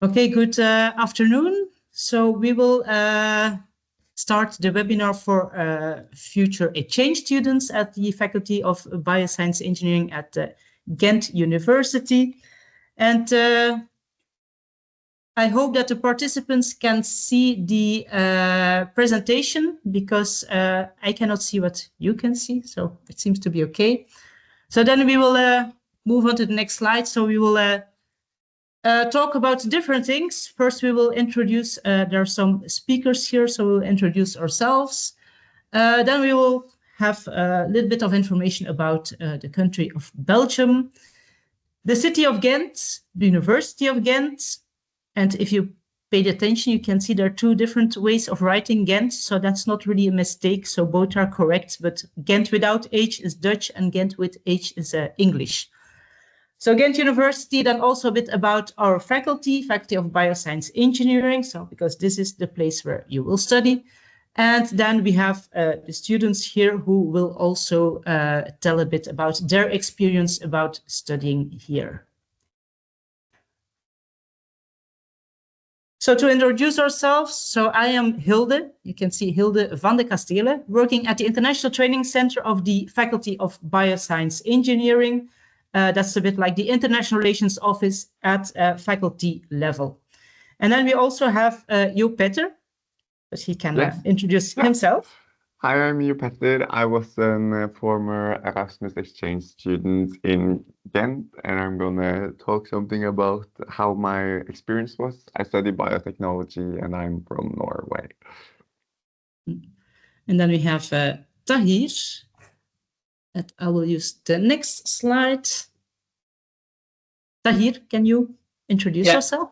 Okay, good afternoon. So we will start the webinar for future exchange students at the Faculty of Bioscience Engineering at Ghent University. And I hope that the participants can see the presentation because I cannot see what you can see. So it seems to be okay. So then we will move on to the next slide. So we will talk about different things. First, we will introduce, there are some speakers here, so we'll introduce ourselves. Then we will have a little bit of information about the country of Belgium, the city of Ghent, the University of Ghent. And if you paid attention, you can see there are two different ways of writing Ghent, so that's not really a mistake. So both are correct, but Ghent without H is Dutch and Ghent with H is English. So Ghent University, then also a bit about our faculty of Bioscience Engineering, so because this is the place where you will study. And then we have the students here who will also tell a bit about their experience about studying here. So to introduce ourselves, so I am Hilde. You can see Hilde van de Kastelen, working at the International Training Center of the Faculty of Bioscience Engineering. That's a bit like the International Relations Office at faculty level. And then we also have Jo Petter, but he can introduce himself. Hi, I'm Jo Petter. I was a former Erasmus exchange student in Ghent, and I'm gonna talk something about how my experience was. I study biotechnology, and I'm from Norway. And then we have Tahir. And I will use the next slide. Tahir, can you introduce yourself?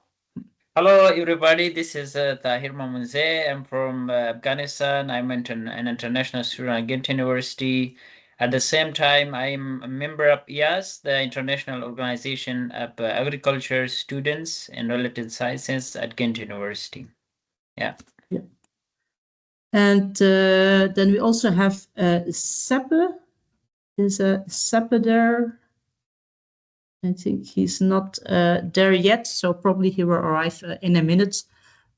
Hello, everybody. This is Tahir Mamunze. I'm from Afghanistan. I'm an international student at Ghent University. At the same time, I'm a member of IAS, the International Organization of Agriculture Students and Related Sciences at Ghent University. Yeah. And then we also have Seppe. Is Seppe there? I think he's not there yet, so probably he will arrive in a minute.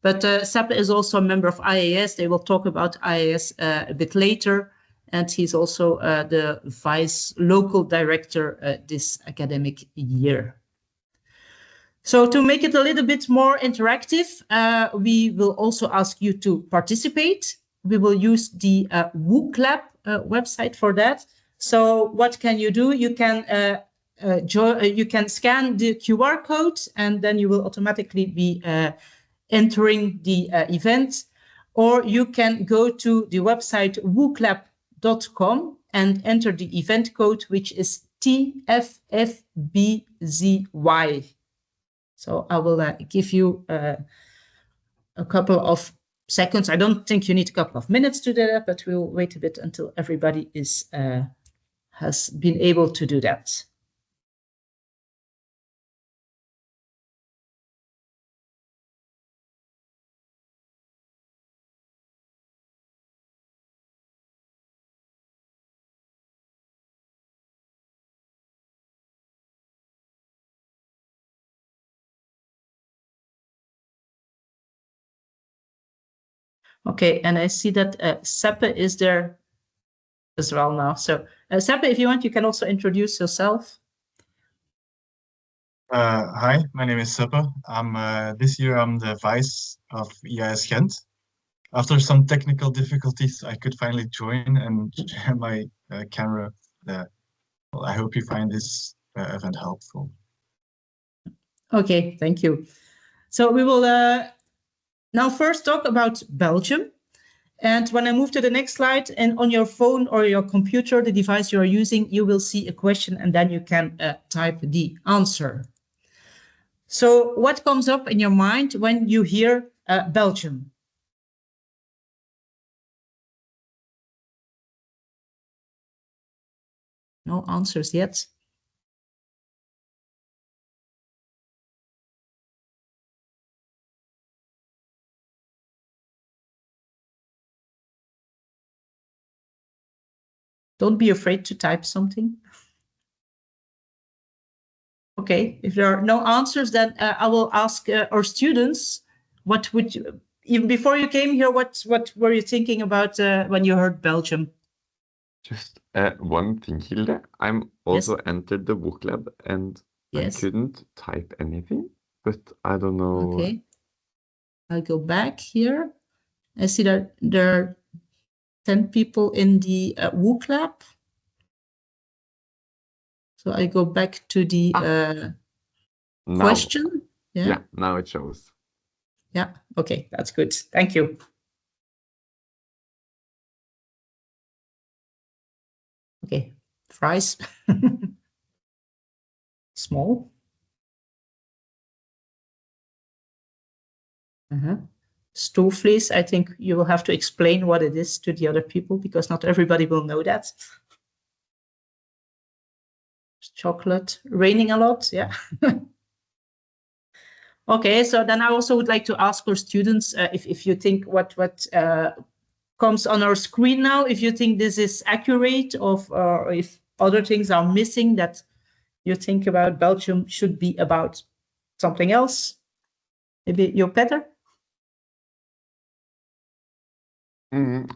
But Seppe is also a member of IAS. They will talk about IAS a bit later. And he's also the vice local director this academic year. So to make it a little bit more interactive, we will also ask you to participate. We will use the WooClap website for that. So what can you do? You can you can scan the QR code, and then you will automatically be entering the event. Or you can go to the website wooclap.com and enter the event code, which is TFFBZY. So I will give you a couple of seconds. I don't think you need a couple of minutes to do that, but we'll wait a bit until everybody is has been able to do that. Okay, and I see that Seppe is there as well now. So Seppe, if you want, you can also introduce yourself. Hi, my name is Seppe. This year I'm the vice of EIS Ghent. After some technical difficulties, I could finally join and share my camera. Well, I hope you find this event helpful. Okay, thank you. So we will now first talk about Belgium. And when I move to the next slide, and on your phone or your computer, the device you are using, you will see a question and then you can type the answer. So what comes up in your mind when you hear Belgium? No answers yet. Don't be afraid to type something. Okay, if there are no answers, then I will ask our students, what would you, even before you came here, what were you thinking about when you heard Belgium? Just one thing, Hilde. I'm also entered the book lab and I couldn't type anything, but I don't know. Okay, I'll go back here. I see that there are 10 people in the WOOC lab. So I go back to the question. Yeah, now it shows. Yeah, okay, that's good. Thank you. Okay, fries. Small. Stoofvlees, I think you will have to explain what it is to the other people because not everybody will know that. Chocolate, raining a lot, yeah. Okay, so then I also would like to ask our students if you think what comes on our screen now, if you think this is accurate or if other things are missing that you think about Belgium should be about something else. Maybe you're better?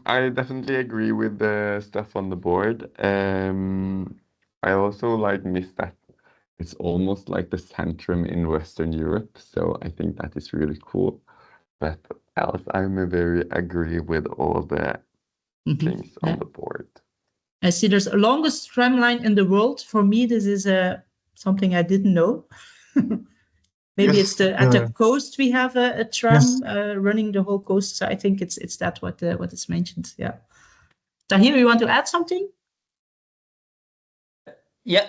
I definitely agree with the stuff on the board. I also miss that it's almost like the Centrum in Western Europe, so I think that is really cool. But else, I'm very agree with all the things on the board. I see there's the longest tram line in the world. For me, this is something I didn't know. Maybe it's at the coast we have a tram running the whole coast. So I think it's that what is mentioned. Yeah. Tahir, you want to add something? Yeah.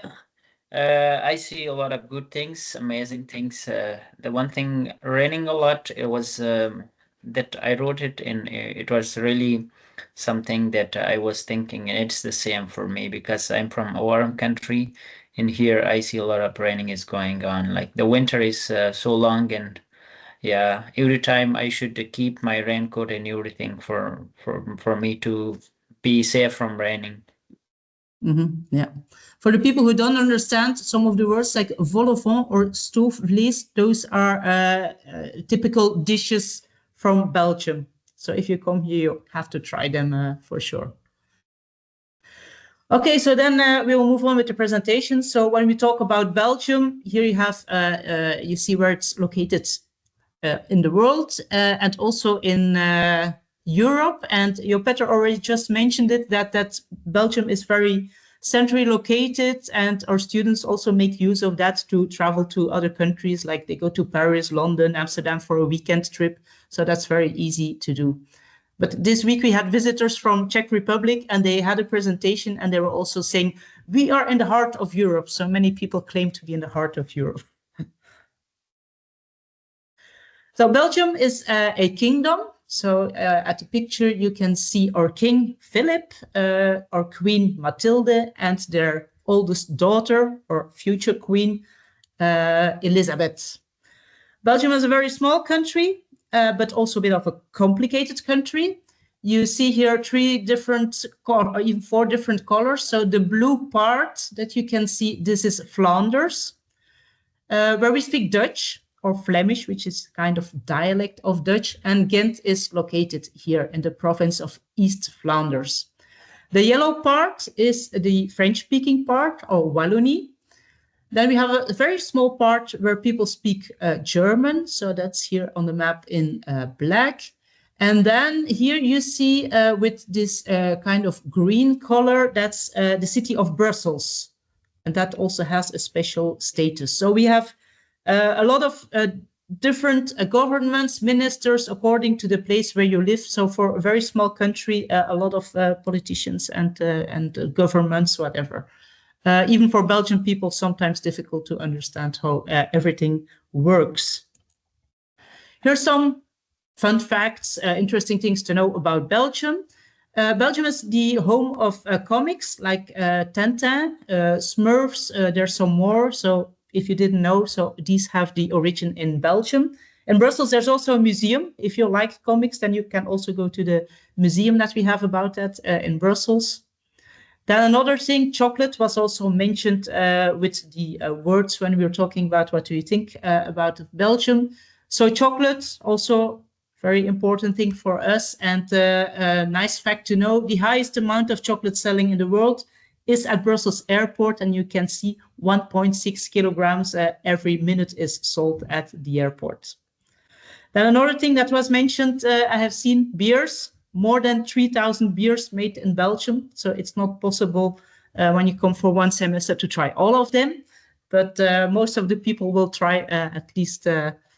I see a lot of good things, amazing things. The one thing raining a lot, it was that I wrote it in. It was really something that I was thinking, and it's the same for me because I'm from a warm country. In here, I see a lot of raining is going on. Like the winter is so long, and yeah, every time I should keep my raincoat and everything for me to be safe from raining. Yeah. For the people who don't understand some of the words like vol au vent or stoofvlees, those are typical dishes from Belgium. So if you come here, you have to try them for sure. Okay, so then we will move on with the presentation. So when we talk about Belgium, here you have, you see where it's located in the world and also in Europe. And Jo-Petter already just mentioned it, that Belgium is very centrally located, and our students also make use of that to travel to other countries, like they go to Paris, London, Amsterdam for a weekend trip. So that's very easy to do. But this week we had visitors from Czech Republic, and they had a presentation, and they were also saying, we are in the heart of Europe. So many people claim to be in the heart of Europe. So Belgium is a kingdom. So at the picture, you can see our king, Philip, our queen, Mathilde, and their oldest daughter, or future queen, Elizabeth. Belgium is a very small country, but also a bit of a complicated country. You see here 3 different, or even 4 different colors. So the blue part that you can see, this is Flanders, where we speak Dutch, or Flemish, which is kind of dialect of Dutch, and Ghent is located here in the province of East Flanders. The yellow part is the French-speaking part, or Wallonie. Then we have a very small part where people speak German, so that's here on the map in black. And then here you see with this kind of green color, that's the city of Brussels. And that also has a special status. So we have a lot of different governments, ministers, according to the place where you live. So for a very small country, a lot of politicians and governments, whatever. Even for Belgian people, sometimes difficult to understand how everything works. Here's some fun facts, interesting things to know about Belgium. Belgium is the home of comics like Tintin, Smurfs, there's some more. So if you didn't know, so these have the origin in Belgium. In Brussels, there's also a museum. If you like comics, then you can also go to the museum that we have about that in Brussels. Then another thing, chocolate was also mentioned with the words when we were talking about what do you think about Belgium. So chocolate, also very important thing for us. And a nice fact to know, the highest amount of chocolate selling in the world is at Brussels Airport. And you can see 1.6 kilograms every minute is sold at the airport. Then another thing that was mentioned, I have seen beers, more than 3,000 beers made in Belgium. So it's not possible when you come for one semester to try all of them. But most of the people will try at least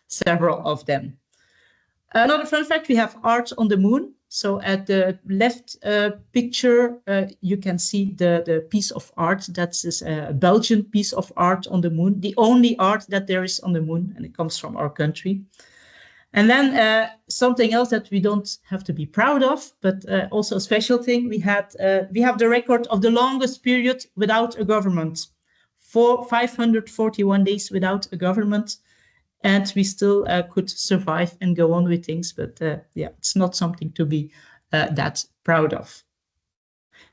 several of them. Another fun fact, we have art on the moon. So at the left picture, you can see the piece of art. That is a Belgian piece of art on the moon, the only art that there is on the moon, and it comes from our country. And then something else that we don't have to be proud of, but also a special thing, we have the record of the longest period without a government, 541 days without a government, and we still could survive and go on with things. But yeah, it's not something to be that proud of.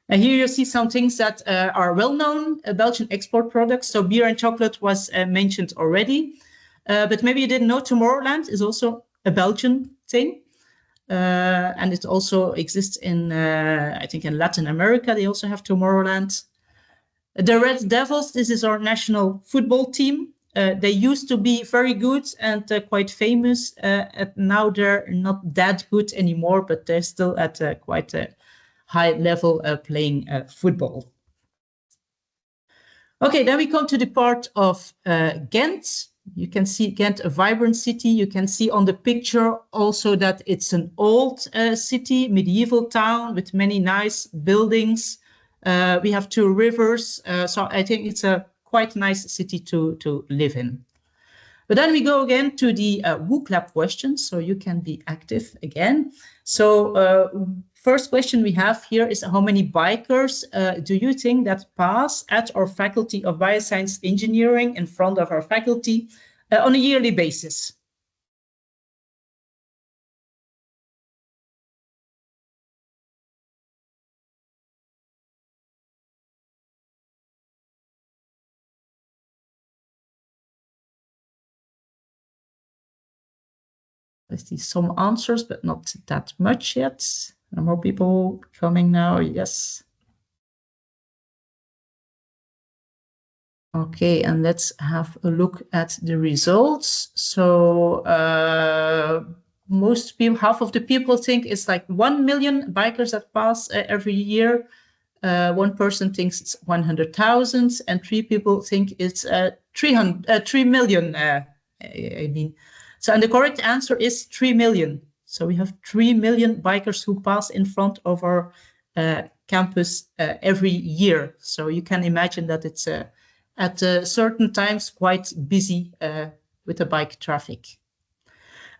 And here you see some things that are well-known Belgian export products. So beer and chocolate was mentioned already. But maybe you didn't know Tomorrowland is also a Belgian thing. And it also exists in, I think, in Latin America. They also have Tomorrowland. The Red Devils, this is our national football team. They used to be very good and quite famous. Now they're not that good anymore, but they're still at quite a high level playing football. Okay, then we come to the part of Ghent. You can see Ghent, a vibrant city. You can see on the picture also that it's an old city, medieval town with many nice buildings. We have 2 rivers. So I think it's a quite nice city to live in. But then we go again to the WOOC Lab questions, so you can be active again. So first question we have here is how many bikers do you think that pass at our Faculty of Bioscience Engineering in front of our faculty on a yearly basis? I see some answers, but not that much yet. More people coming now, yes. Okay, and let's have a look at the results. So most people, half of the people think it's like 1 million bikers that pass every year. One person thinks it's 100,000, and 3 people think it's 3 million. I mean, so and the correct answer is 3 million. So we have 3 million bikers who pass in front of our campus every year. So you can imagine that it's at certain times quite busy with the bike traffic.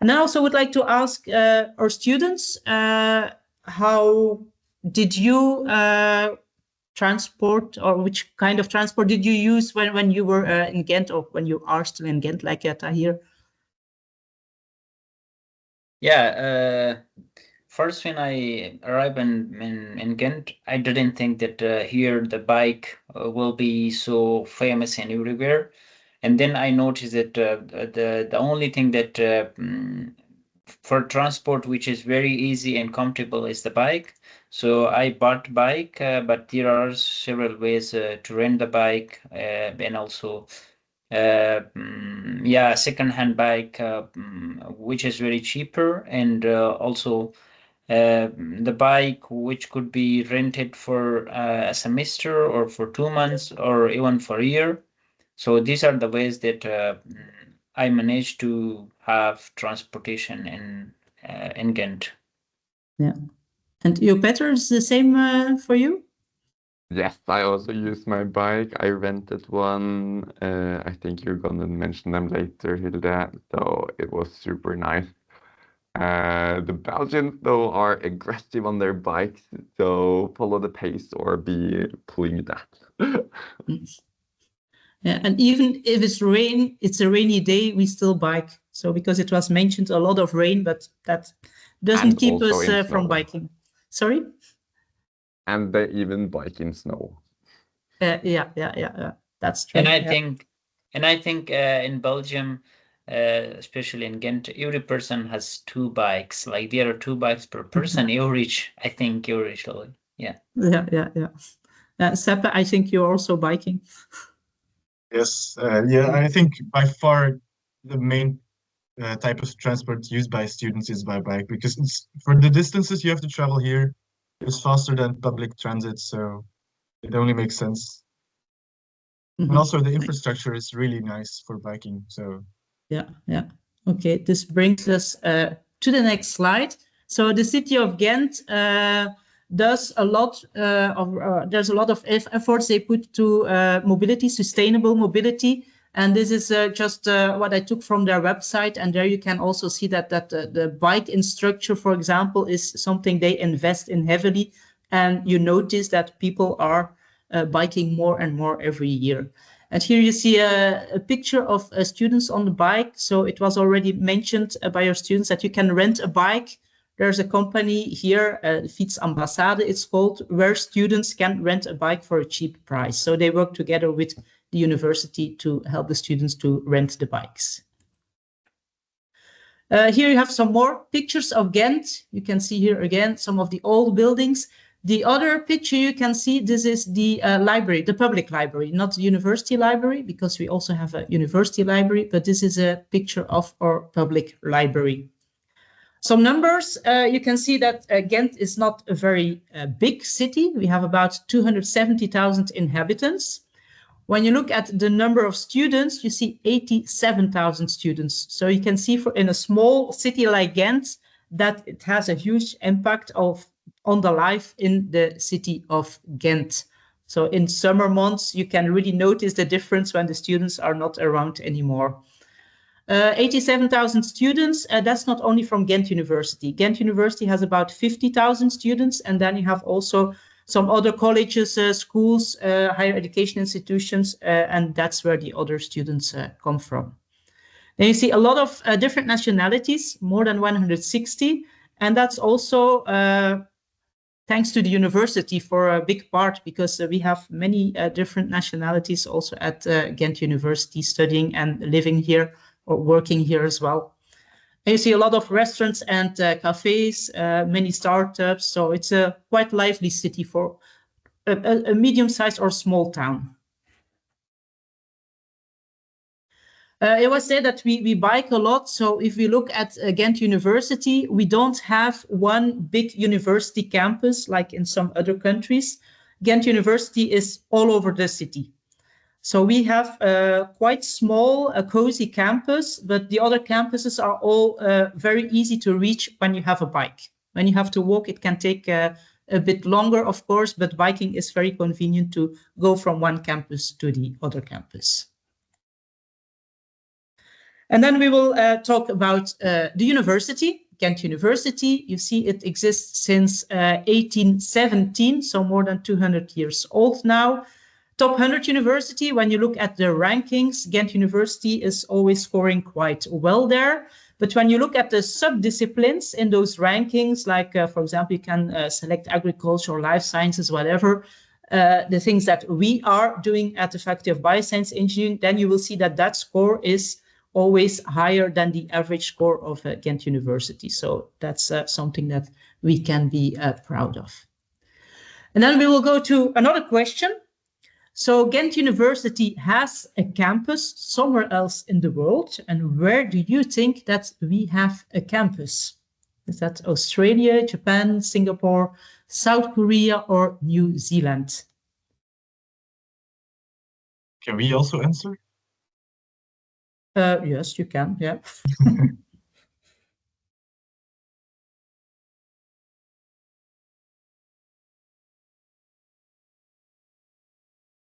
And I also would like to ask our students, how did you transport, or which kind of transport did you use when you were in Ghent, or when you are still in Ghent, like Tahir? Yeah, first when I arrived in Ghent, I didn't think that here the bike will be so famous and everywhere. And then I noticed that the only thing that for transport which is very easy and comfortable is the bike. So I bought bike, but there are several ways to rent the bike and also yeah, second-hand bike, which is very cheaper, and also the bike which could be rented for a semester or for 2 months or even for a year. So these are the ways that I managed to have transportation in Ghent. Yeah. And you, Peter, is the same for you? Yes, I also use my bike. I rented one. I think you're gonna mention them later, Hilda. So it was super nice. The Belgians, though, are aggressive on their bikes, so follow the pace or be pulling that. Yeah, and even if it's a rainy day, we still bike. So because it was mentioned a lot of rain, but that doesn't And keep also us in from snow. biking. Sorry? And they even bike in snow. Yeah. That's true. And I yeah. think in Belgium, especially in Ghent, every person has 2 bikes. Like there are 2 bikes per person. I think you reach already. Yeah. Seppe, I think you're also biking. Yes, yeah, I think by far the main type of transport used by students is by bike because it's for the distances you have to travel here, it's faster than public transit, so it only makes sense. And also the infrastructure is really nice for biking, so Yeah. Okay, this brings us to the next slide. So the city of Ghent does a lot there's a lot of efforts they put to mobility, sustainable mobility. And this is just what I took from their website. And there you can also see that the bike instructor, for example, is something they invest in heavily. And you notice that people are biking more and more every year. And here you see a picture of students on the bike. So it was already mentioned by your students that you can rent a bike. There's a company here, Fiets Ambassade it's called, where students can rent a bike for a cheap price. So they work together with the university to help the students to rent the bikes. Here you have some more pictures of Ghent. You can see here again some of the old buildings. The other picture you can see, this is the library, the public library, not the university library, because we also have a university library, but this is a picture of our public library. Some numbers, you can see that Ghent is not a very big city. We have about 270,000 inhabitants. When you look at the number of students, you see 87,000 students. So you can see in a small city like Ghent that it has a huge impact on the life in the city of Ghent. So in summer months, you can really notice the difference when the students are not around anymore. 87,000 students, that's not only from Ghent University. Ghent University has about 50,000 students, and then you have also some other colleges, schools, higher education institutions, and that's where the other students come from. Then you see a lot of different nationalities, more than 160, and that's also thanks to the university for a big part, because we have many different nationalities also at Ghent University studying and living here or working here as well. And you see a lot of restaurants and cafes, many startups. So it's a quite lively city for a medium-sized or small town. It was said that we bike a lot. So if we look at Ghent University, we don't have one big university campus like in some other countries. Ghent University is all over the city. So we have a quite small, cozy campus, but the other campuses are all very easy to reach when you have a bike. When you have to walk, it can take a bit longer, of course, but biking is very convenient to go from one campus to the other campus. And then we will talk about the university, Ghent University. You see it exists since 1817, so more than 200 years old now. Top 100 university, when you look at the rankings, Ghent University is always scoring quite well there. But when you look at the sub-disciplines in those rankings, like, for example, you can select agriculture or life sciences, whatever, the things that we are doing at the Faculty of Bioscience Engineering, then you will see that that score is always higher than the average score of Ghent University. So that's something that we can be proud of. And then we will go to another question. So Ghent University has a campus somewhere else in the world. And where do you think that we have a campus? Is that Australia, Japan, Singapore, South Korea, or New Zealand? can we also answer? Yes, you can, yeah.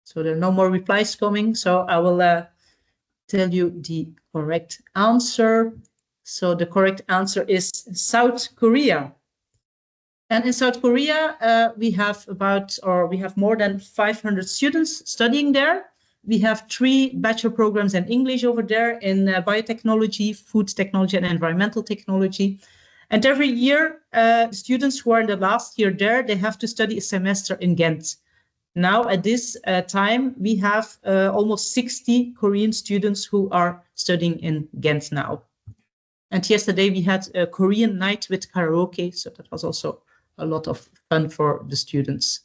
So there are no more replies coming. So I will tell you the correct answer. So the correct answer is South Korea. And in South Korea, we have more than 500 students studying there. We have 3 bachelor programs in English over there in biotechnology, food technology, and environmental technology. And every year, students who are in the last year there, they have to study a semester in Ghent. Now, at this time, we have almost 60 Korean students who are studying in Ghent now. And yesterday we had a Korean night with karaoke, so that was also a lot of fun for the students.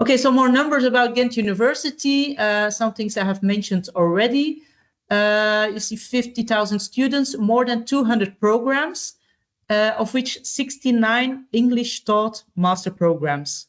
Okay, so more numbers about Ghent University, some things I have mentioned already. You see 50,000 students, more than 200 programs, of which 69 English taught master programs.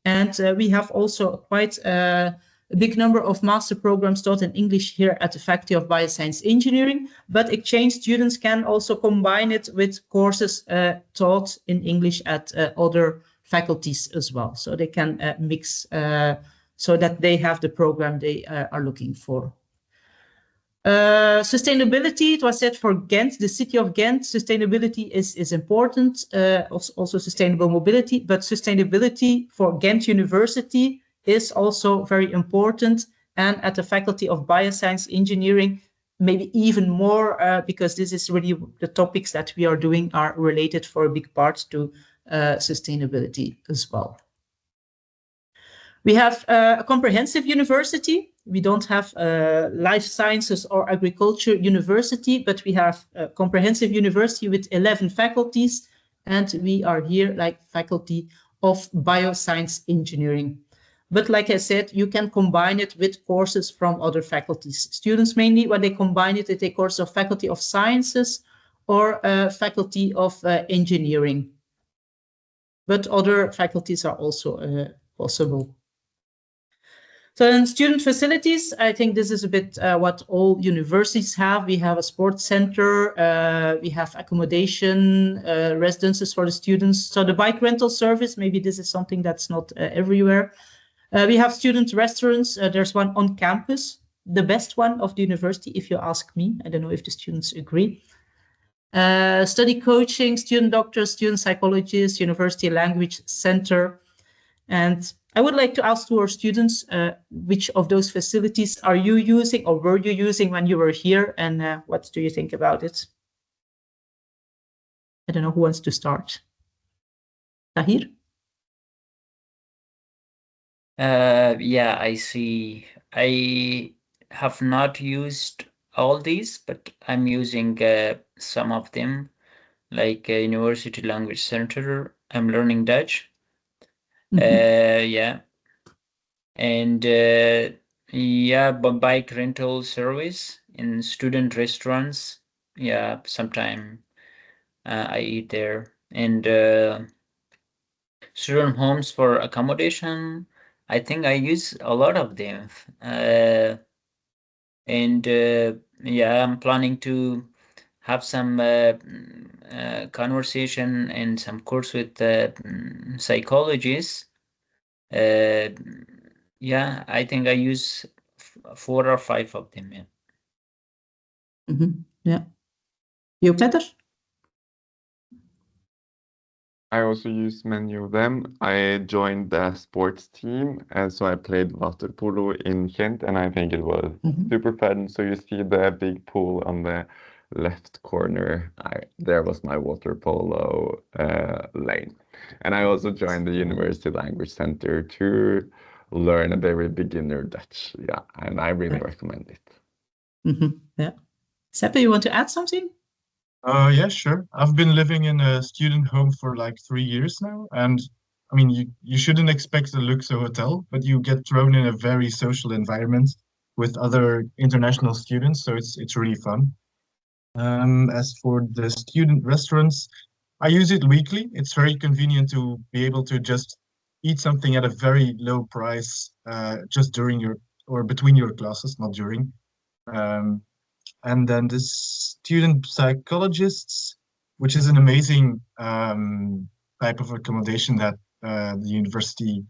And we have also quite a big number of master programs taught in English here at the Faculty of Bioscience Engineering, but exchange students can also combine it with courses taught in English at other faculties as well. So they can mix so that they have the program they are looking for. Sustainability, it was said for Ghent, the city of Ghent, sustainability is important, also sustainable mobility, but sustainability for Ghent University is also very important. And at the Faculty of Bioscience Engineering, maybe even more, because this is really the topics that we are doing are related for a big part to sustainability as well. We have a comprehensive university. We don't have life sciences or agriculture university, but we have a comprehensive university with 11 faculties. And we are here like Faculty of Bioscience Engineering. But like I said, you can combine it with courses from other faculties. Students mainly, when they combine it, they take courses of Faculty of Sciences or Faculty of Engineering. But other faculties are also possible. So in student facilities, I think this is a bit what all universities have. We have a sports center, we have accommodation, residences for the students. So the bike rental service, maybe this is something that's not everywhere. We have student restaurants. There's one on campus, the best one of the university, if you ask me. I don't know if the students agree. Study coaching, student doctors, student psychologists, university language center. And I would like to ask to our students, which of those facilities are you using or were you using when you were here? And what do you think about it? I don't know who wants to start. Tahir? Yeah, I see. I have not used all these, but I'm using some of them, like University Language Center. I'm learning Dutch. Yeah. And yeah, bike rental service in student restaurants. Yeah, sometime I eat there. And student homes for accommodation. I think I use a lot of them. And yeah, I'm planning to have some conversation and some course with psychologists. Yeah, I think I use 4 or 5 of them. Yeah. Yeah. You, Peter? I also use many of them. I joined the sports team, and so I played water polo in Ghent, and I think it was super fun. So you see the big pool on the left corner. There was my water polo lane. And I also joined the University Language Center to learn a very beginner Dutch. Yeah, and I really recommend it. Yeah. Seppe, you want to add something? Yeah, sure. I've been living in a student home for like 3 years now, and I mean, you shouldn't expect a Luxo hotel, but you get thrown in a very social environment with other international students, so it's really fun. As for the student restaurants, I use it weekly. It's very convenient to be able to just eat something at a very low price, just during your or between your classes, not during. And then the student psychologists, which is an amazing type of accommodation that the university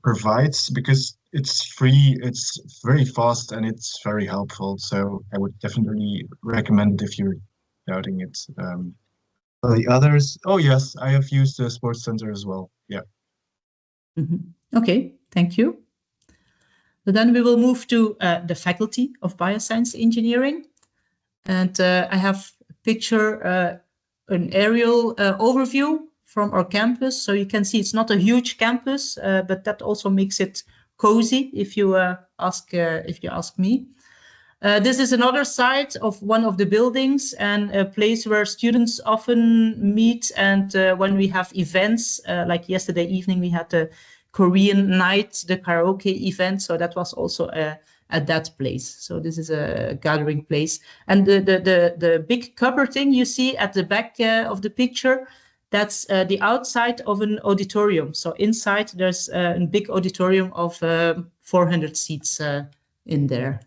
provides, because it's free, it's very fast, and it's very helpful. So I would definitely recommend it if you're doubting it. For the others, oh yes, I have used the sports center as well. Yeah. Okay, thank you. So then we will move to the Faculty of Bioscience Engineering. And I have picture an aerial overview from our campus. So you can see it's not a huge campus, but that also makes it cozy if you ask me. This is another side of one of the buildings and a place where students often meet. And when we have events, like yesterday evening, we had the Korean night, the karaoke event. So that was also at that place. So this is a gathering place. And the big cupboard thing you see at the back of the picture, that's the outside of an auditorium. So inside there's a big auditorium of 400 seats in there.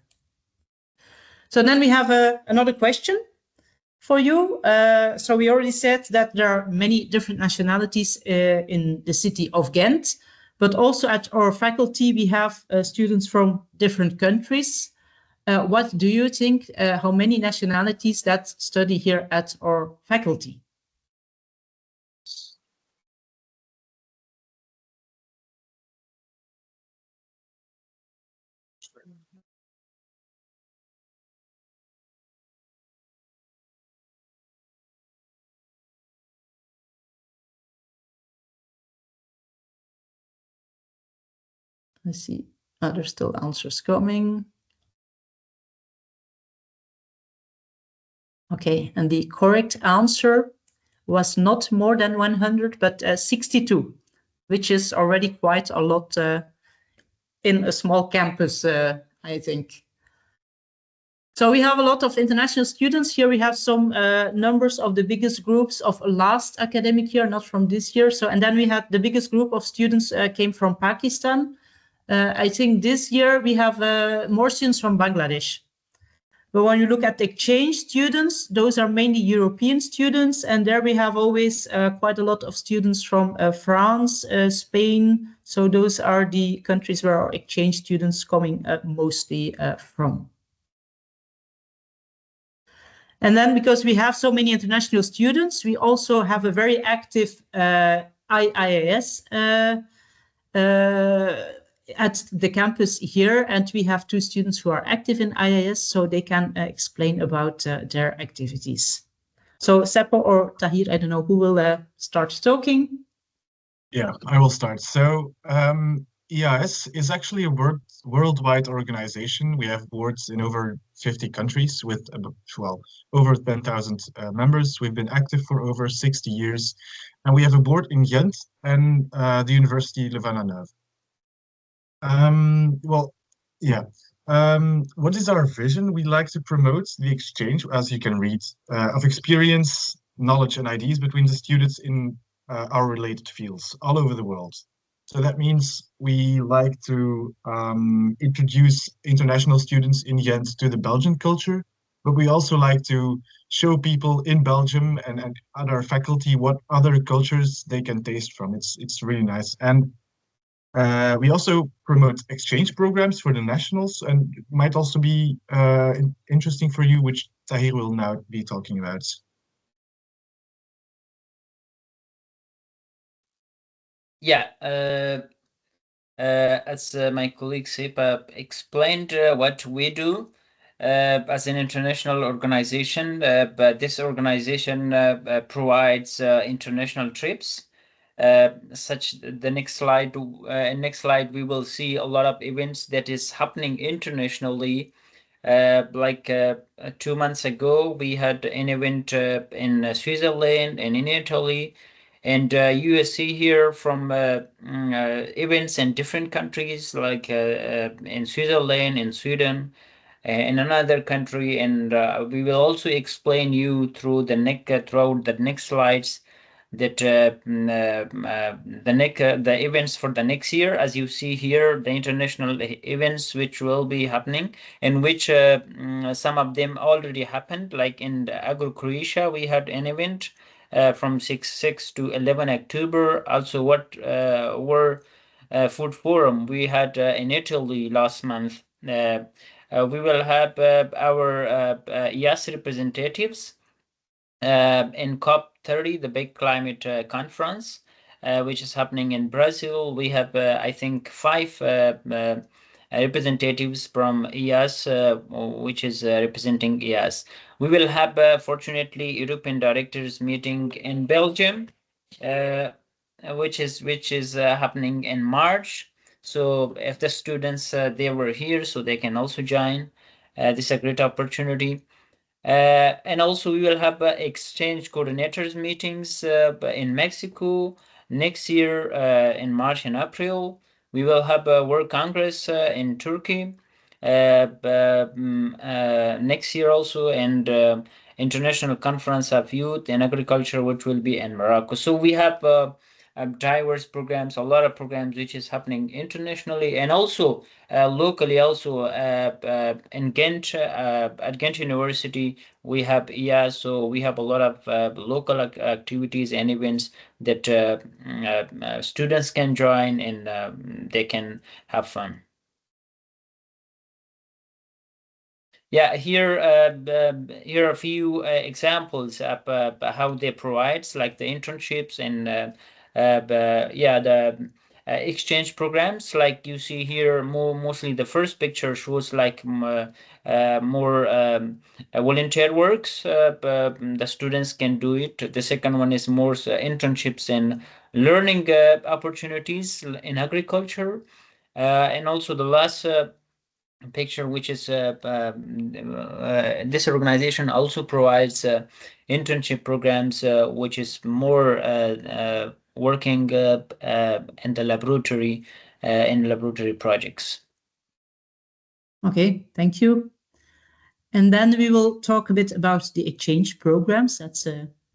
So then we have another question for you. So we already said that there are many different nationalities in the city of Ghent, but also at our faculty, we have students from different countries. What do you think, how many nationalities that study here at our faculty? Let's see. There's still answers coming. Okay, and the correct answer was not more than 100, but 62, which is already quite a lot in a small campus, I think. So we have a lot of international students. Here we have some numbers of the biggest groups of last academic year, not from this year. So, and then we had the biggest group of students came from Pakistan. I think this year we have more students from Bangladesh. But when you look at exchange students, those are mainly European students. And there we have always quite a lot of students from France, Spain. So those are the countries where our exchange students coming mostly from. And then because we have so many international students, we also have a very active IIAS at the campus here, and we have 2 students who are active in IIS, so they can explain about their activities. So Seppo or Tahir, I don't know who will start talking. Yeah, I will start. So EIS is actually a worldwide organization. We have boards in over 50 countries with, well, over 10,000 members. We've been active for over 60 years. And we have a board in Ghent and the University Louvain-la-Neuve. Well, yeah. What is our vision? We like to promote the exchange, as you can read, of experience, knowledge, and ideas between the students in our related fields all over the world. So that means we like to introduce international students in Ghent to the Belgian culture, but we also like to show people in Belgium and other faculty what other cultures they can taste from. It's really nice. And we also promote exchange programs for the nationals, and it might also be interesting for you, which Tahir will now be talking about. Yeah, as my colleague Sepa explained what we do as an international organization, but this organization provides international trips. Such the next slide we will see a lot of events that is happening internationally. Like 2 months ago we had an event in Switzerland and in Italy, and you will see here from events in different countries, like in Switzerland, in Sweden, in another country, and we will also explain you through throughout the next slides that the events for the next year, as you see here, the international events which will be happening, and which some of them already happened, like in Agro Croatia we had an event from 6 to 11 October. Also, what were food forum we had in Italy last month. We will have our YAS representatives in COP30, the big climate conference, which is happening in Brazil. We have, I think, 5 representatives from EAS, which is representing EAS. We will have, fortunately, European directors meeting in Belgium, which is happening in March. So if the students they were here, so they can also join. This is a great opportunity. And also we will have exchange coordinators meetings in Mexico next year in March and April. We will have a work congress in Turkey next year also, and international conference of youth and agriculture, which will be in Morocco. So we have diverse programs, a lot of programs which is happening internationally and also locally. Also in Ghent, at Ghent University, we have so we have a lot of local activities and events that students can join, and they can have fun. Yeah, here here are a few examples of how they provide, like the internships and yeah, the exchange programs. Like you see here, mostly the first picture shows like more volunteer works. The students can do it. The second one is more internships and learning opportunities in agriculture, and also the last picture, which is this organization also provides internship programs, which is more working in the laboratory, in laboratory projects. Okay, thank you. And then we will talk a bit about the exchange programs. That's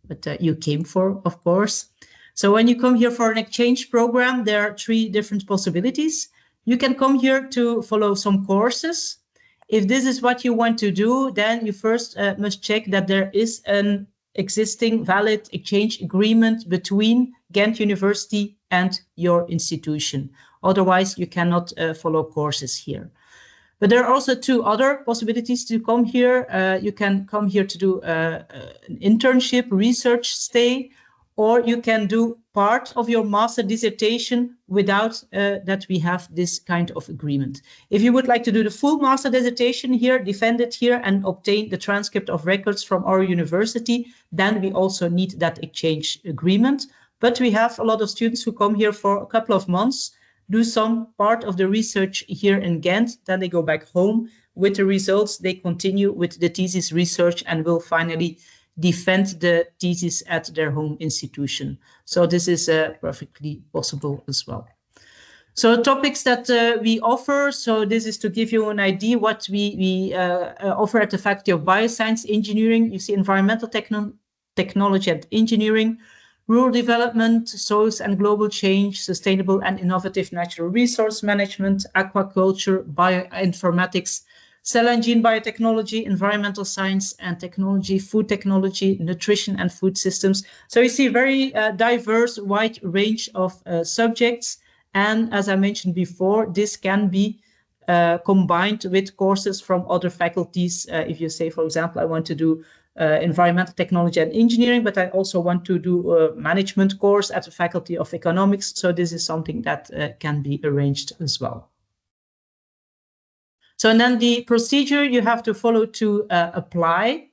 what you came for, of course. So when you come here for an exchange program, there are 3 different possibilities. You can come here to follow some courses. If this is what you want to do, then you first must check that there is an existing valid exchange agreement between Ghent University and your institution. Otherwise, you cannot follow courses here. But there are also 2 other possibilities to come here. You can come here to do an internship, research stay, or you can do part of your master dissertation without that we have this kind of agreement. If you would like to do the full master dissertation here, defend it here, and obtain the transcript of records from our university, then we also need that exchange agreement. But we have a lot of students who come here for a couple of months, do some part of the research here in Ghent, then they go back home. With the results, they continue with the thesis research and will finally defend the thesis at their home institution. So this is perfectly possible as well. So topics that we offer, so this is to give you an idea what we offer at the Faculty of Bioscience Engineering. You see environmental technology and engineering, rural development, soils and global change, sustainable and innovative natural resource management, aquaculture, bioinformatics, cell and gene biotechnology, environmental science and technology, food technology, nutrition and food systems. So you see a very diverse, wide range of subjects. And as I mentioned before, this can be combined with courses from other faculties. If you say, for example, I want to do environmental technology and engineering, but I also want to do a management course at the Faculty of Economics. So this is something that can be arranged as well. So and then the procedure you have to follow to apply.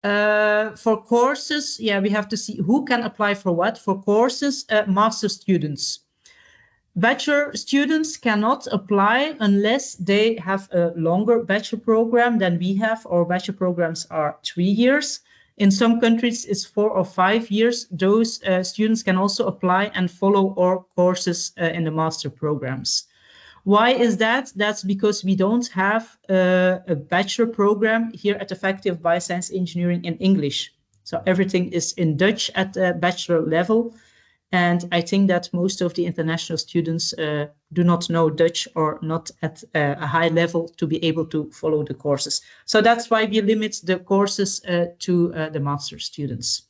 For courses, yeah, we have to see who can apply for what. For courses, master students. Bachelor students cannot apply unless they have a longer bachelor program than we have. Our bachelor programs are 3 years. In some countries, it's 4 or 5 years. Those students can also apply and follow our courses in the master programs. Why is that? That's because we don't have a bachelor program here at the Faculty of Bioscience Engineering in English. So everything is in Dutch at the bachelor level. And I think that most of the international students do not know Dutch or not at a high level to be able to follow the courses. So that's why we limit the courses to the master students.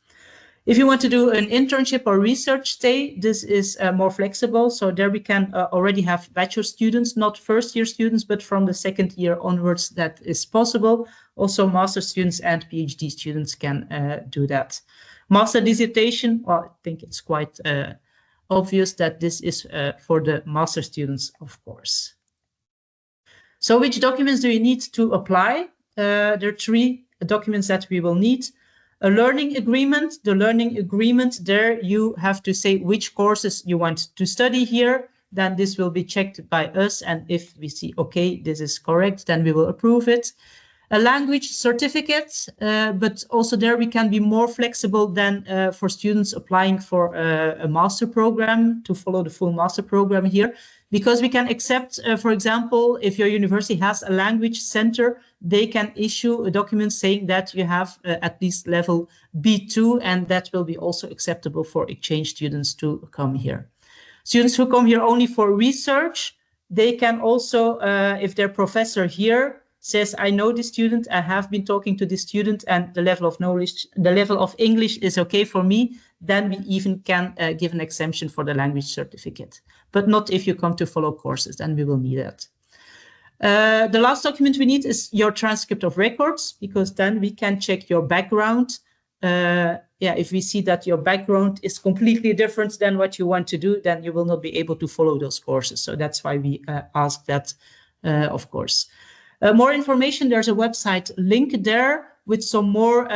If you want to do an internship or research stay, this is more flexible. So there we can already have bachelor students, not first year students, but from the 2nd year onwards, that is possible. Also master students and PhD students can do that. Master dissertation, well, I think it's quite obvious that this is for the master students, of course. So which documents do you need to apply? There are 3 documents that we will need. A learning agreement. The learning agreement, there you have to say which courses you want to study here. Then this will be checked by us. And if we see, okay, this is correct, then we will approve it. A language certificate, but also there we can be more flexible than for students applying for a master program to follow the full master program here, because we can accept, for example, if your university has a language center, they can issue a document saying that you have at least level B2, and that will be also acceptable for exchange students to come here. Students who come here only for research, they can also, if their professor here says, I know this student, I have been talking to this student, and the level of knowledge, the level of English is okay for me, then we even can give an exemption for the language certificate. But not if you come to follow courses, then we will need that. The last document we need is your transcript of records, because then we can check your background. If we see that your background is completely different than what you want to do, then you will not be able to follow those courses. So that's why we ask that, of course. More information, there's a website link there with some more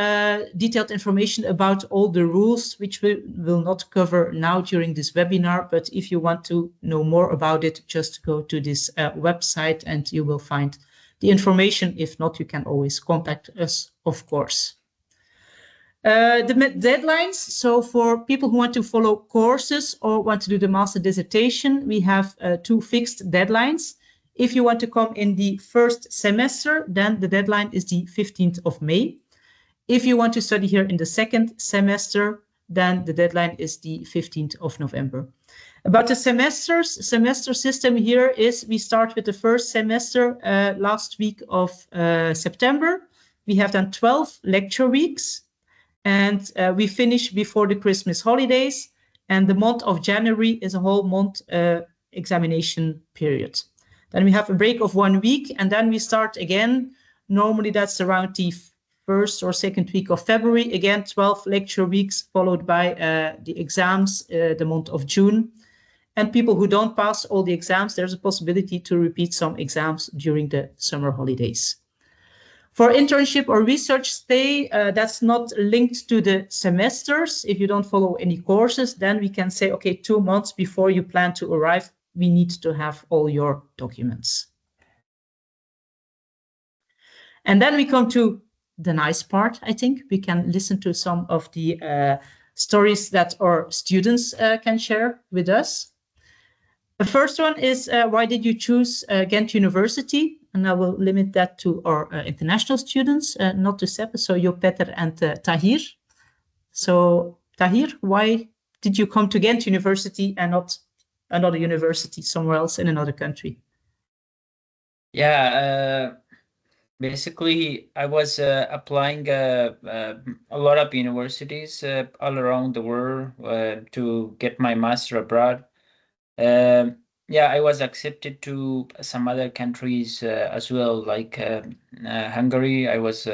detailed information about all the rules, which we will not cover now during this webinar. But if you want to know more about it, just go to this website and you will find the information. If not, you can always contact us, of course. The deadlines. So for people who want to follow courses or want to do the master dissertation, we have 2 fixed deadlines. If you want to come in the first semester, then the deadline is the 15th of May. If you want to study here in the second semester, then the deadline is the 15th of November. About the semester system here is we start with the first semester last week of September. We have done 12 lecture weeks, and we finish before the Christmas holidays. And the month of January is a whole month examination period. Then we have a break of 1 week, and then we start again. Normally that's around the 1st or 2nd week of February. Again, 12 lecture weeks followed by the exams the month of June. And people who don't pass all the exams, there's a possibility to repeat some exams during the summer holidays. For internship or research stay, that's not linked to the semesters. If you don't follow any courses, then we can say, okay, 2 months before you plan to arrive, we need to have all your documents. And then we come to the nice part, I think. We can listen to some of the stories that our students can share with us. The first one is, why did you choose Ghent University? And I will limit that to our international students, not to Sepp, so Jo Petter and Tahir. So Tahir, why did you come to Ghent University and not another university somewhere else in another country? Yeah, basically, I was applying a lot of universities all around the world to get my master abroad. Yeah, I was accepted to some other countries as well, like Hungary. I was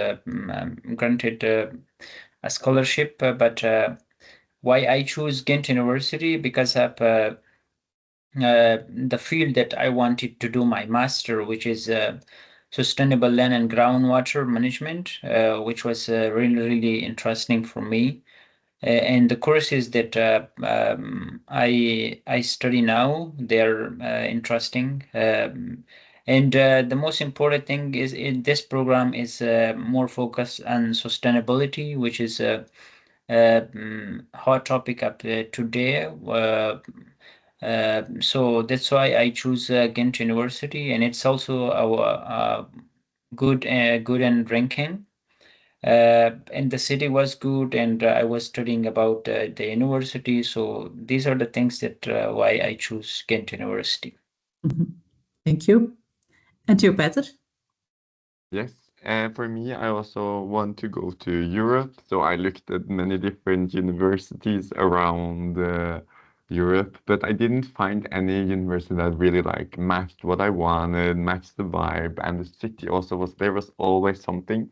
granted a scholarship, but why I choose Ghent University? Because of the field that I wanted to do my master, which is sustainable land and groundwater management, which was really, really interesting for me. And the courses that I study now, they're interesting. And the most important thing is in this program is more focused on sustainability, which is a hot topic up today. So that's why I choose Ghent University, and it's also our good and ranking. And the city was good, and I was studying about the university. So these are the things that why I choose Ghent University. Thank you. And you, Peter? Yes, and for me, I also want to go to Europe. So I looked at many different universities around Europe, but I didn't find any university that really like matched what I wanted, matched the vibe, and the city also was, there was always something.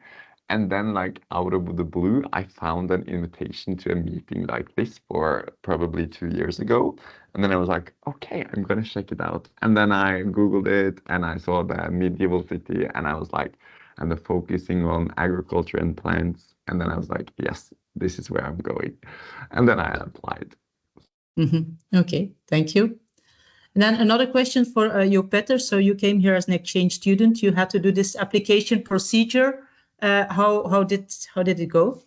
And then, like, out of the blue, I found an invitation to a meeting like this for probably 2 years ago. And then I was like, okay, I'm gonna check it out. And then I Googled it and I saw the medieval city and I was like, and the focusing on agriculture and plants. And then I was like, yes, this is where I'm going. And then I applied. Okay, thank you. And then another question for you, Petter. So you came here as an exchange student. You had to do this application procedure. How did it go?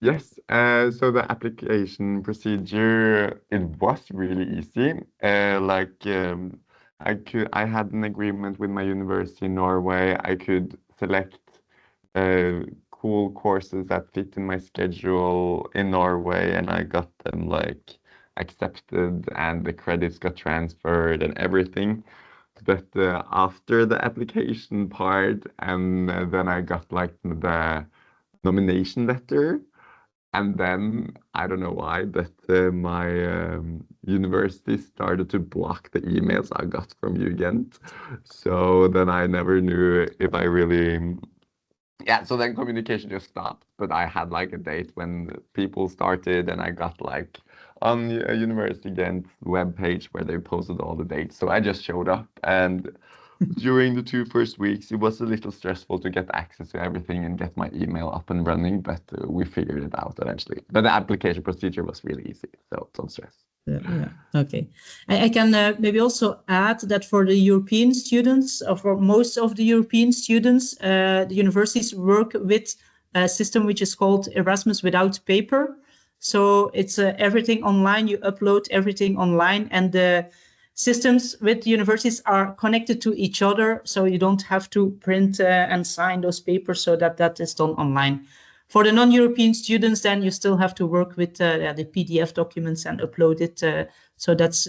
Yes, so the application procedure, it was really easy. I had an agreement with my university in Norway. I could select cool courses that fit in my schedule in Norway, and I got them like accepted, and the credits got transferred and everything. But after the application part, and then I got like the nomination letter. And then I don't know why, but my university started to block the emails I got from Ghent. So then I never knew if I really, yeah. So then communication just stopped. But I had like a date when people started, and I got like on a University Ghent webpage where they posted all the dates. So I just showed up, and during the 2 first weeks, it was a little stressful to get access to everything and get my email up and running, but we figured it out eventually. But the application procedure was really easy, so don't stress. Yeah, okay. I can maybe also add that for the European students, or for most of the European students, the universities work with a system which is called Erasmus without paper. So it's everything online. You upload everything online, and the systems with universities are connected to each other, so you don't have to print and sign those papers, so that is done online. For the non-European students, then you still have to work with the PDF documents and upload it. So that's,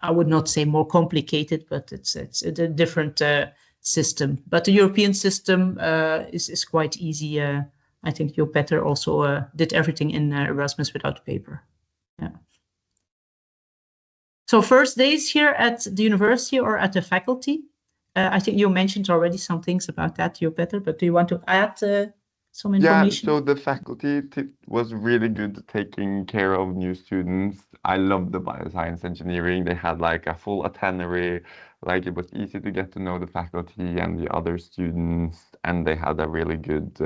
I would not say more complicated, but it's a different system. But the European system is quite easy. I think you Petter also did everything in Erasmus without paper. Yeah. So first days here at the university or at the faculty. I think you mentioned already some things about that, you Petter, but do you want to add some information? Yeah, so the faculty was really good at taking care of new students. I loved the bioscience engineering. They had like a full itinerary, like it was easy to get to know the faculty and the other students, and they had a really good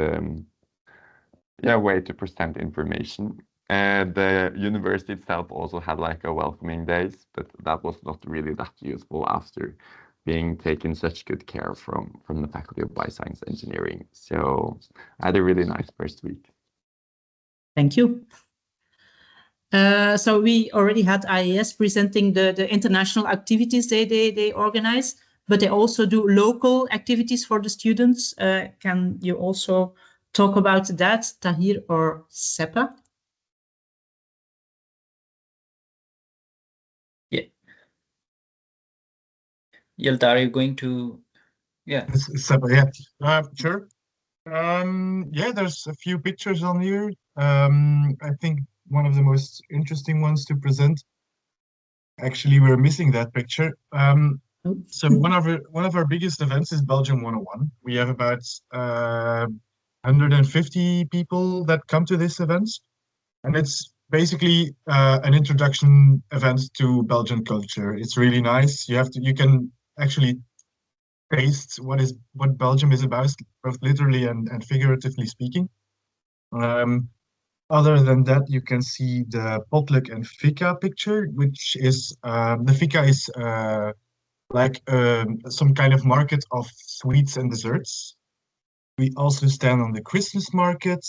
way to present information. The university itself also had like a welcoming days, but that was not really that useful after being taken such good care from the Faculty of Bioscience Engineering. So I had a really nice first week. Thank you. So we already had IAS presenting the international activities they organize, but they also do local activities for the students. Can you also talk about that, Tahir or Sepa? Yeah. Yelta, are you going to? Yeah. Sepa, yeah. Sure. Yeah, there's a few pictures on here. I think one of the most interesting ones to present. Actually, we're missing that picture. So one of our biggest events is Belgium 101. We have about 150 people that come to this event, and it's basically an introduction event to Belgian culture. It's really nice. You can actually taste what Belgium is about, both literally and figuratively speaking. Other than that, you can see the potluck and fika picture, which is the fika is like some kind of market of sweets and desserts. We also stand on the Christmas market.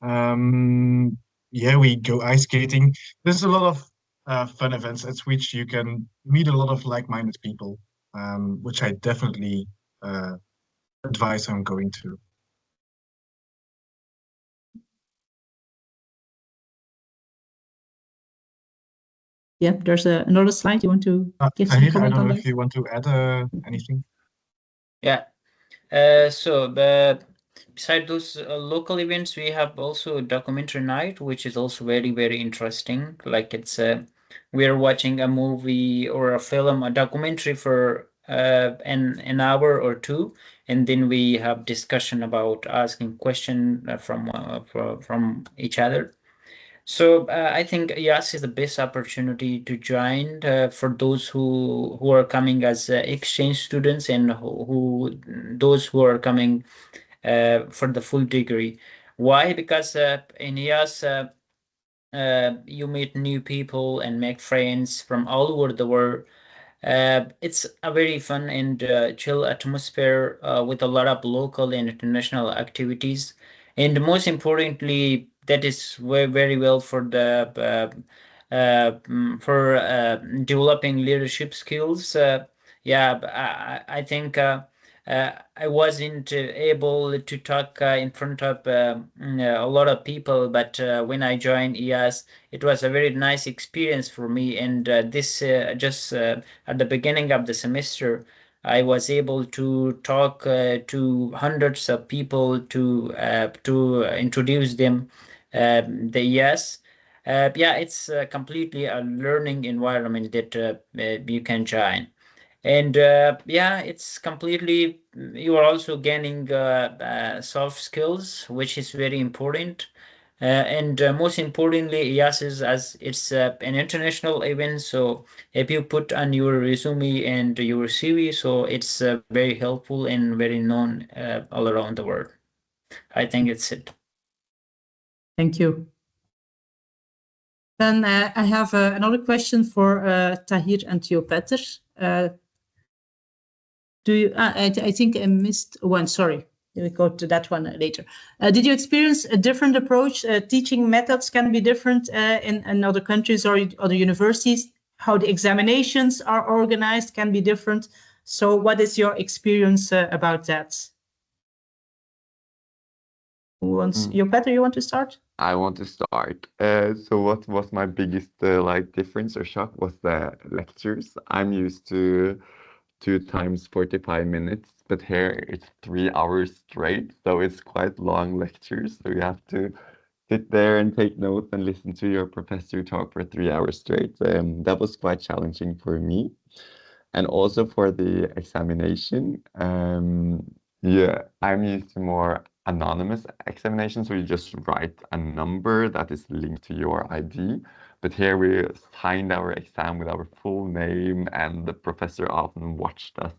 Yeah, we go ice skating. There's a lot of fun events at which you can meet a lot of like-minded people, which I definitely advise on going to. Yeah, there's another slide. You want to give some Tahir, comment I don't on know that? if you want to add anything. Yeah. So beside those local events, we have also a documentary night, which is also very, very interesting. Like it's we're watching a movie or a film, a documentary for an hour or two, and then we have discussion about asking question from each other. So I think YAS is the best opportunity to join for those who are coming as exchange students and those who are coming for the full degree. Why? Because in YAS you meet new people and make friends from all over the world. It's a very fun and chill atmosphere with a lot of local and international activities. And most importantly, that is very well for the for developing leadership skills. Yeah, I think I wasn't able to talk in front of a lot of people, but when I joined EAS, it was a very nice experience for me. And this just at the beginning of the semester, I was able to talk to hundreds of people to introduce them the EAS. Yeah, it's completely a learning environment that you can join. And yeah, it's completely, you are also gaining soft skills, which is very important. And most importantly, yes, is as it's an international event. So if you put on your resume and your CV, so it's very helpful and very known all around the world. I think it's it. Thank you. Then I have another question for Tahir and Theo Petter. Do you? I think I missed one. Sorry, we go to that one later. Did you experience a different approach? Teaching methods can be different in other countries or other universities. How the examinations are organized can be different. So, what is your experience about that? Who wants? You, Peter, you want to start? I want to start. So what was my biggest like difference or shock was the lectures. I'm used to 2 times 45 minutes, but here it's 3 hours straight, so it's quite long lectures. So you have to sit there and take notes and listen to your professor talk for 3 hours straight. That was quite challenging for me. And also for the examination, yeah, I'm used to more anonymous examination, so you just write a number that is linked to your ID. But here we signed our exam with our full name, and the professor often watched us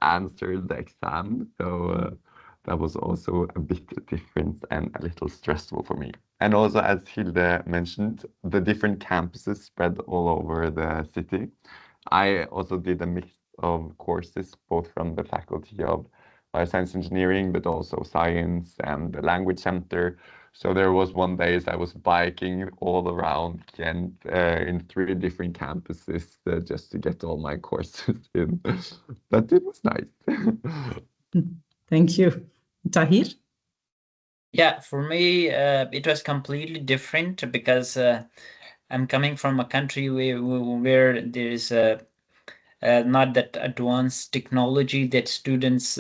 answer the exam. So that was also a bit different and a little stressful for me. And also, as Hilde mentioned, the different campuses spread all over the city. I also did a mix of courses, both from the faculty of Bioscience Engineering, but also Science and the Language Center. So there was one day I was biking all around Ghent in 3 different campuses just to get all my courses in. But it was nice. Thank you. Tahir? Yeah, for me, it was completely different because I'm coming from a country where there is not that advanced technology that students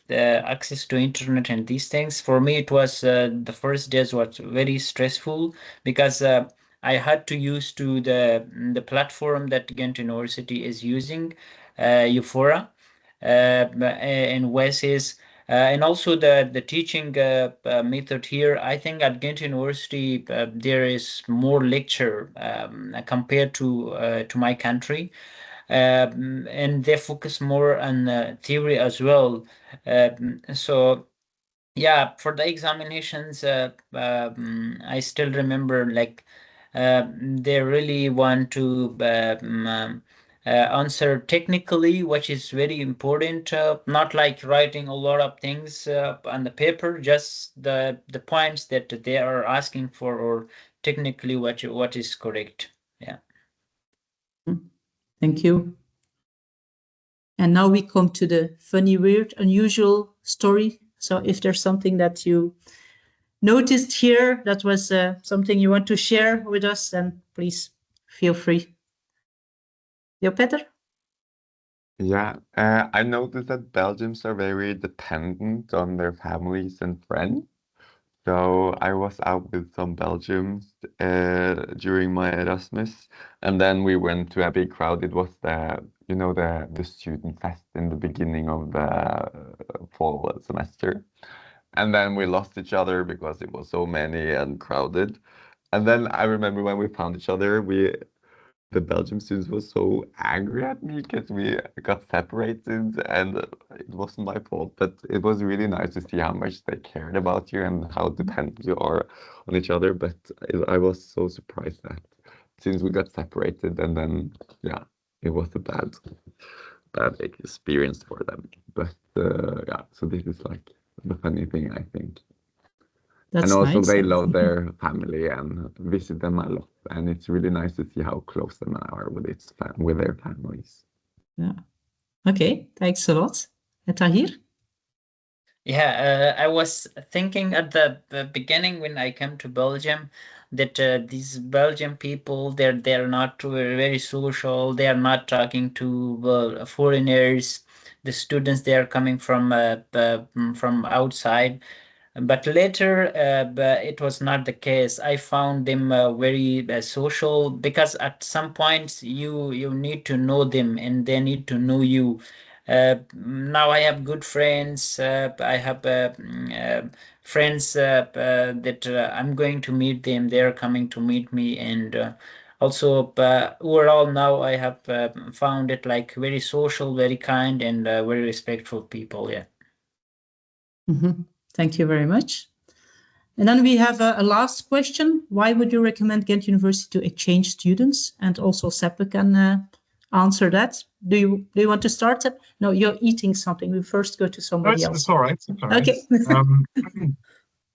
access to internet and these things. For me, it was the first days was very stressful because I had to use to the platform that Ghent University is using, Euphora, and WESIS. And also the teaching method here, I think at Ghent University there is more lecture compared to my country, and they focus more on theory as well. So yeah, for the examinations, I still remember like they really want to answer technically, which is very important. Not like writing a lot of things on the paper, just the points that they are asking for, or technically what is correct. Yeah. Thank you. And now we come to the funny, weird, unusual story. So if there's something that you noticed here that was something you want to share with us, then please feel free. Jo, Peter? Yeah, I noticed that Belgians are very dependent on their families and friends. So I was out with some Belgians during my Erasmus, and then we went to a big crowd. It was the student fest in the beginning of the fall semester, and then we lost each other because it was so many and crowded. And then I remember when we found each other, the Belgium students were so angry at me because we got separated, and it wasn't my fault, but it was really nice to see how much they cared about you and how dependent you are on each other. But I was so surprised that since we got separated, and then yeah, it was a bad experience for them. But yeah, so this is like the funny thing, I think. That's And also nice. they love their family and visit them a lot, and it's really nice to see how close them are with their families. Yeah. Okay, thanks a lot. Tahir? Yeah, I was thinking at the beginning when I came to Belgium that these Belgian people, they're not very social. They are not talking to foreigners. The students, they are coming from outside. But later, but it was not the case. I found them very social, because at some points you need to know them and they need to know you. Now I have good friends. I have friends that I'm going to meet them. They're coming to meet me, and also overall now I have found it like very social, very kind, and very respectful people. Yeah. Thank you very much. And then we have a last question. Why would you recommend Ghent University to exchange students? And also Seppe can answer that. Do you want to start it? No, you're eating something. We first go to somebody else. It's all right. It's all right. Okay.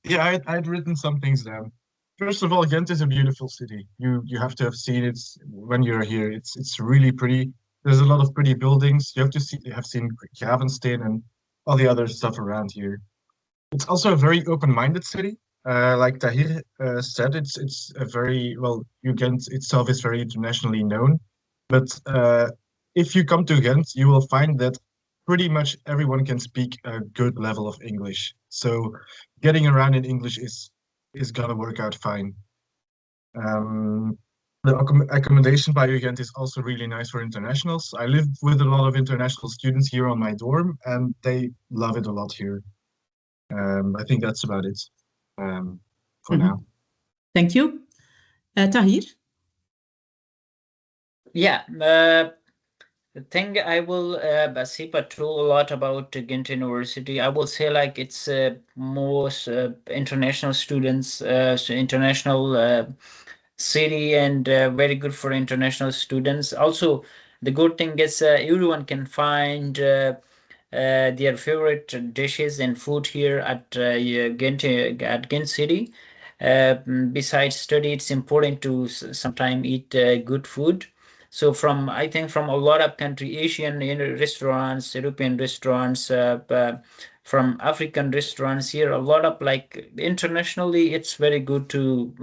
Yeah, I'd written some things down. First of all, Ghent is a beautiful city. You have to have seen it when you're here. It's really pretty. There's a lot of pretty buildings. You have seen Gravenstein and all the other stuff around here. It's also a very open-minded city. Like Tahir said, it's a very well. Ghent itself is very internationally known, but if you come to Ghent, you will find that pretty much everyone can speak a good level of English. So getting around in English is gonna work out fine. The accommodation by Ghent is also really nice for internationals. I live with a lot of international students here on my dorm, and they love it a lot here. I think that's about it for now. Thank you. Tahir? Yeah, the thing I will Sipa told a lot about Ghent University. I will say like it's most international students, so international city, and very good for international students. Also, the good thing is everyone can find their favorite dishes and food here at Ghent City. Besides study, it's important to sometime eat good food. So I think from a lot of country, Asian restaurants, European restaurants, from African restaurants here, a lot of like internationally, it's very good to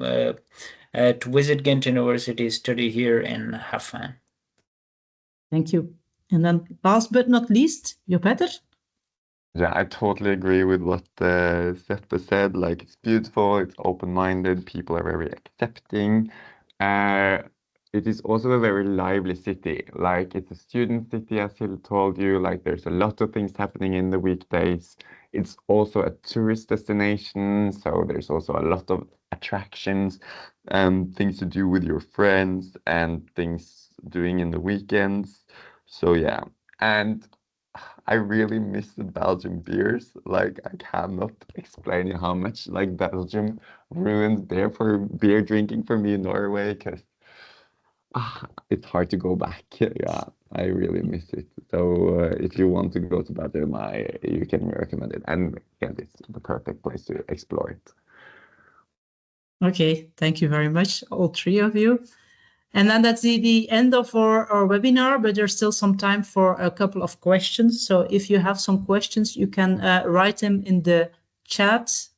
visit Ghent University, study here, and have fun. Thank you. And then last but not least, Jo Petter? Yeah, I totally agree with what Seppe said. Like, it's beautiful, it's open-minded, people are very accepting. It is also a very lively city. Like, it's a student city, as Hill told you. Like, there's a lot of things happening in the weekdays. It's also a tourist destination, so there's also a lot of attractions, things to do with your friends, and things doing in the weekends. So yeah, and I really miss the Belgian beers. Like, I cannot explain how much like Belgium ruined beer drinking for me in Norway, because it's hard to go back. Yeah, I really miss it. So if you want to go to Belgium, you can recommend it, and yeah, it's the perfect place to explore it. Okay, thank you very much, all three of you. And then that's the end of our webinar, but there's still some time for a couple of questions. So if you have some questions, you can write them in the chat,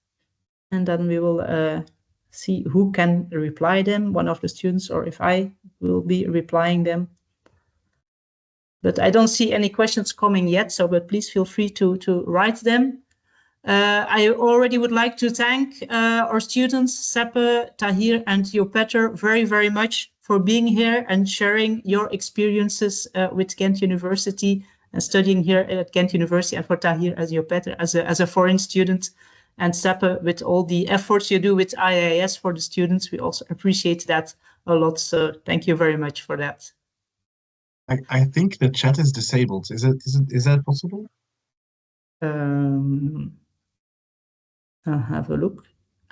and then we will see who can reply them, one of the students, or if I will be replying them. But I don't see any questions coming yet, but please feel free to write them. I already would like to thank our students, Seppe, Tahir, and Jo Petter very, very much for being here and sharing your experiences with Ghent University and studying here at Ghent University, and for Tahir as Jo Petter as a foreign student, and Seppe with all the efforts you do with IIS for the students. We also appreciate that a lot. So thank you very much for that. I think the chat is disabled. Is that possible? I'll have a look.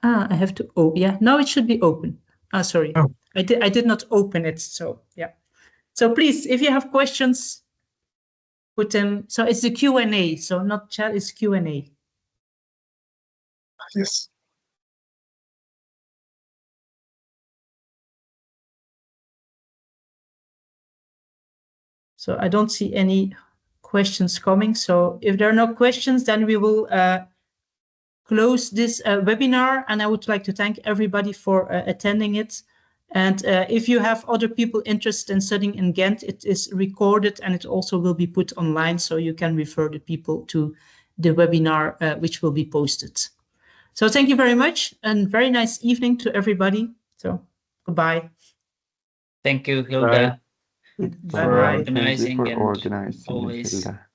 I have to. Oh, yeah. Now it should be open. Sorry. Oh. I did not open it. So yeah. So please, if you have questions, put them. So it's the Q&A. So not chat. It's Q&A. Yes. So I don't see any questions coming. So if there are no questions, then we will close this webinar. And I would like to thank everybody for attending it. And if you have other people interested in studying in Ghent, it is recorded and it also will be put online. So you can refer the people to the webinar, which will be posted. So thank you very much and very nice evening to everybody. So goodbye. Thank you, Hilda, for Bye-bye. organizing. Thank you for and organizing, always, Hilda.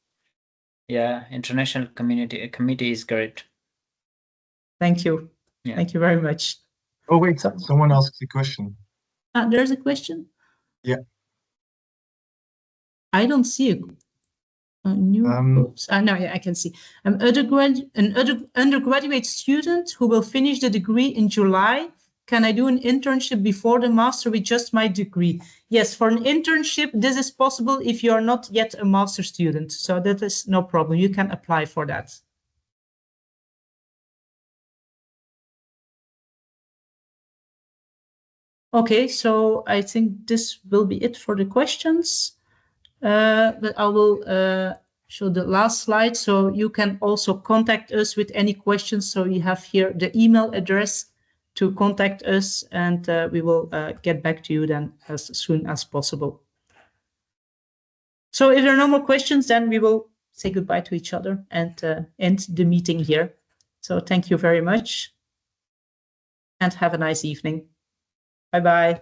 yeah, international committee is great. Thank you. Yeah. Thank you very much. Oh, wait, So- someone asked a question. There's a question? Yeah. I don't see a new post. No, yeah, I can see. An undergraduate student who will finish the degree in July. Can I do an internship before the master with just my degree? Yes, for an internship, this is possible if you are not yet a master student. So that is no problem. You can apply for that. Okay, so I think this will be it for the questions. But I will show the last slide. So you can also contact us with any questions. So you have here the email address to contact us, and we will get back to you then as soon as possible. So if there are no more questions, then we will say goodbye to each other and end the meeting here. So thank you very much and have a nice evening. Bye-bye.